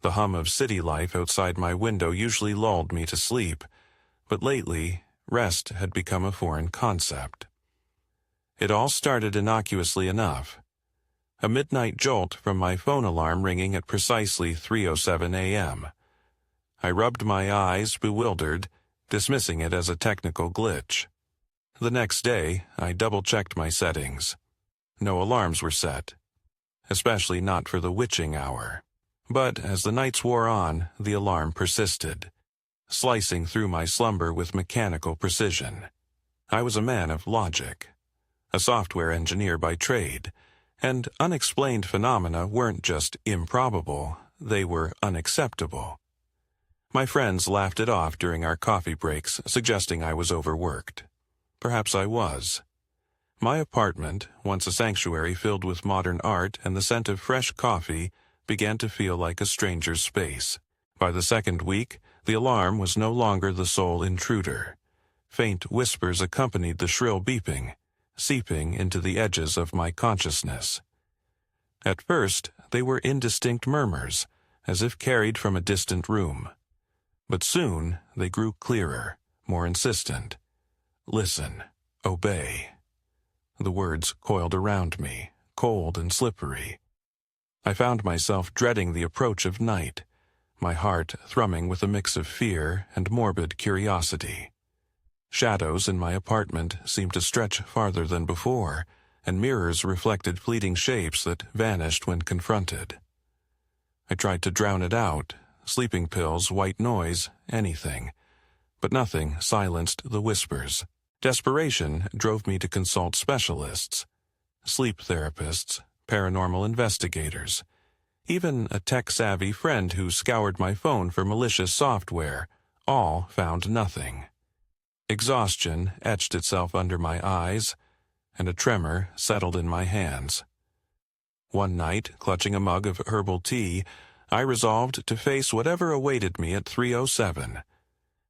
The hum of city life outside my window usually lulled me to sleep, but lately, rest had become a foreign concept. It all started innocuously enough. A midnight jolt from my phone alarm ringing at precisely 3:07 a.m. I rubbed my eyes, bewildered, dismissing it as a technical glitch. The next day, I double-checked my settings. No alarms were set, especially not for the witching hour. But as the nights wore on, the alarm persisted, slicing through my slumber with mechanical precision. I was a man of logic, a software engineer by trade, and unexplained phenomena weren't just improbable, they were unacceptable. My friends laughed it off during our coffee breaks, suggesting I was overworked. Perhaps I was. My apartment, once a sanctuary filled with modern art and the scent of fresh coffee, began to feel like a stranger's space. By the second week, the alarm was no longer the sole intruder. Faint whispers accompanied the shrill beeping, seeping into the edges of my consciousness. At first, they were indistinct murmurs, as if carried from a distant room. But soon, they grew clearer, more insistent. Listen, obey. The words coiled around me, cold and slippery. I found myself dreading the approach of night, my heart thrumming with a mix of fear and morbid curiosity. Shadows in my apartment seemed to stretch farther than before, and mirrors reflected fleeting shapes that vanished when confronted. I tried to drown it out, sleeping pills, white noise, anything, but nothing silenced the whispers. Desperation drove me to consult specialists, sleep therapists, paranormal investigators, even a tech-savvy friend who scoured my phone for malicious software. All found nothing. Exhaustion etched itself under my eyes, and a tremor settled in my hands. One night, clutching a mug of herbal tea, I resolved to face whatever awaited me at 3:07.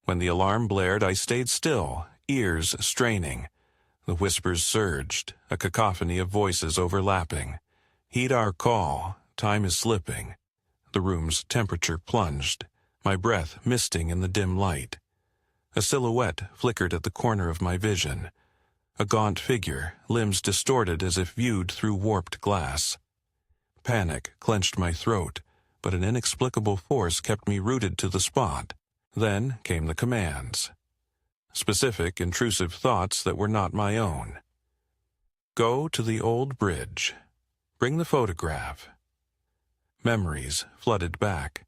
When the alarm blared, I stayed still, ears straining. The whispers surged, a cacophony of voices overlapping. Heed our call, time is slipping. The room's temperature plunged, my breath misting in the dim light. A silhouette flickered at the corner of my vision. A gaunt figure, limbs distorted as if viewed through warped glass. Panic clenched my throat, but an inexplicable force kept me rooted to the spot. Then came the commands. Specific, intrusive thoughts that were not my own. Go to the old bridge. Bring the photograph. Memories flooded back.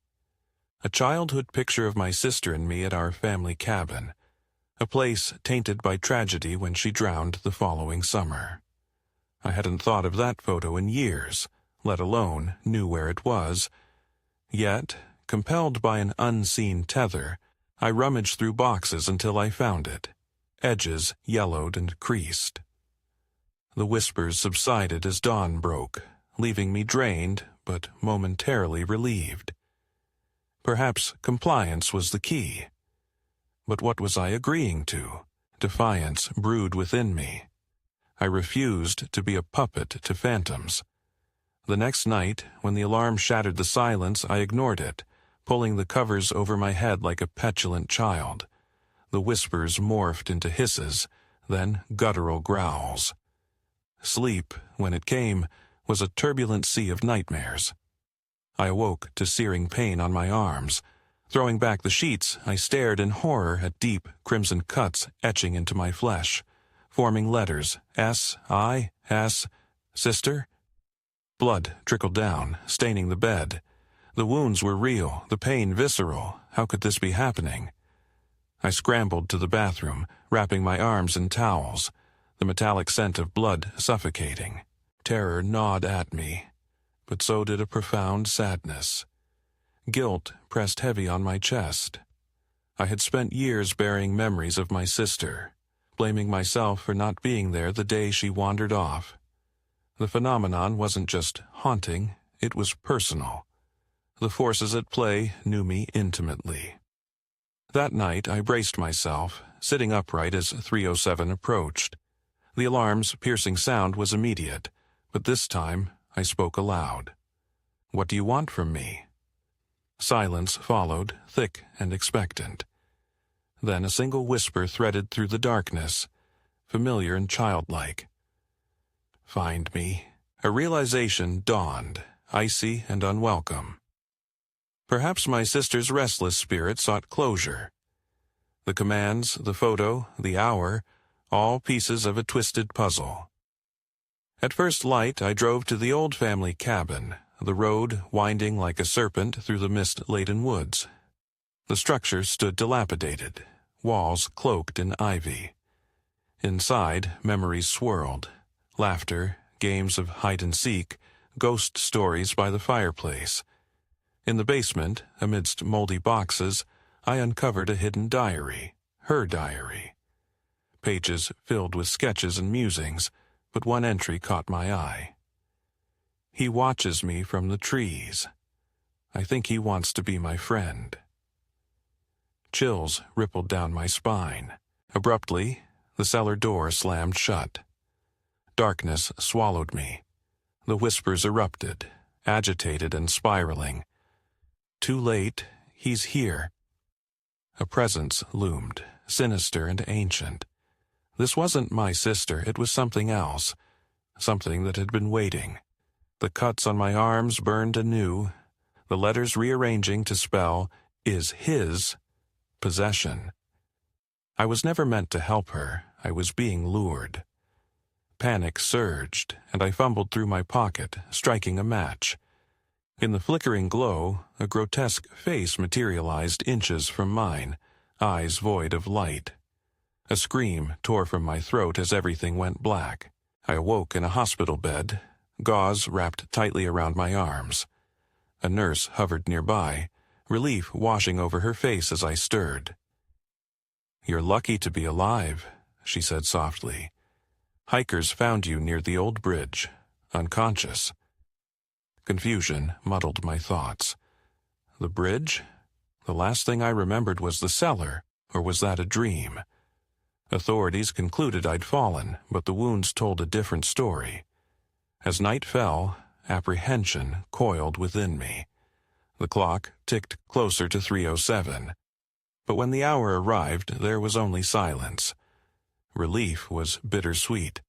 A childhood picture of my sister and me at our family cabin, a place tainted by tragedy when she drowned the following summer. I hadn't thought of that photo in years, let alone knew where it was. Yet, compelled by an unseen tether, I rummaged through boxes until I found it, edges yellowed and creased. The whispers subsided as dawn broke, leaving me drained but momentarily relieved. Perhaps compliance was the key. But what was I agreeing to? Defiance brewed within me. I refused to be a puppet to phantoms. The next night, when the alarm shattered the silence, I ignored it, pulling the covers over my head like a petulant child. The whispers morphed into hisses, then guttural growls. Sleep, when it came, was a turbulent sea of nightmares. I awoke to searing pain on my arms. Throwing back the sheets, I stared in horror at deep, crimson cuts etching into my flesh, forming letters S-I-S, sister. Blood trickled down, staining the bed. The wounds were real, the pain visceral. How could this be happening? I scrambled to the bathroom, wrapping my arms in towels, the metallic scent of blood suffocating. Terror gnawed at me, but so did a profound sadness. Guilt pressed heavy on my chest. I had spent years burying memories of my sister, blaming myself for not being there the day she wandered off. The phenomenon wasn't just haunting, it was personal. The forces at play knew me intimately. That night I braced myself, sitting upright as 3:07 approached. The alarm's piercing sound was immediate, but this time I spoke aloud. "What do you want from me?" Silence followed, thick and expectant. Then a single whisper threaded through the darkness, familiar and childlike. "Find me." A realization dawned, icy and unwelcome. Perhaps my sister's restless spirit sought closure. The commands, the photo, the hour, all pieces of a twisted puzzle. At first light, I drove to the old family cabin, the road winding like a serpent through the mist-laden woods. The structure stood dilapidated, walls cloaked in ivy. Inside, memories swirled, laughter, games of hide-and-seek, ghost stories by the fireplace. In the basement, amidst moldy boxes, I uncovered a hidden diary, her diary. Pages filled with sketches and musings, but one entry caught my eye. "He watches me from the trees. I think he wants to be my friend." Chills rippled down my spine. Abruptly, the cellar door slammed shut. Darkness swallowed me. The whispers erupted, agitated and spiraling. Too late, he's here. A presence loomed, sinister and ancient. This wasn't my sister, it was something else, something that had been waiting. The cuts on my arms burned anew, the letters rearranging to spell, "is his possession." I was never meant to help her, I was being lured. Panic surged, and I fumbled through my pocket, striking a match. In the flickering glow, a grotesque face materialized inches from mine, eyes void of light. A scream tore from my throat as everything went black. I awoke in a hospital bed, gauze wrapped tightly around my arms. A nurse hovered nearby, relief washing over her face as I stirred. "You're lucky to be alive," she said softly. "Hikers found you near the old bridge, unconscious." Confusion muddled my thoughts. The bridge? The last thing I remembered was the cellar, or was that a dream? Authorities concluded I'd fallen, but the wounds told a different story. As night fell, apprehension coiled within me. The clock ticked closer to 3:07. But when the hour arrived, there was only silence. Relief was bittersweet.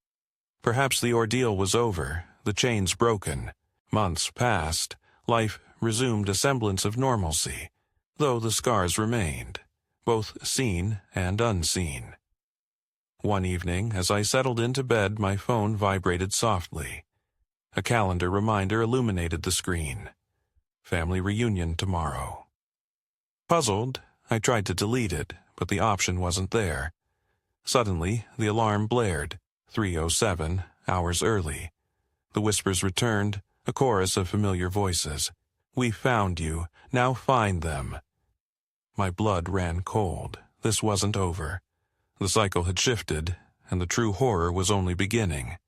Perhaps the ordeal was over, the chains broken. Months passed, life resumed a semblance of normalcy, though the scars remained, both seen and unseen. One evening, as I settled into bed, my phone vibrated softly. A calendar reminder illuminated the screen. Family reunion tomorrow. Puzzled, I tried to delete it, but the option wasn't there. Suddenly, the alarm blared, 3:07, hours early. The whispers returned, a chorus of familiar voices. "We found you, now find them." My blood ran cold. This wasn't over. The cycle had shifted, and the true horror was only beginning.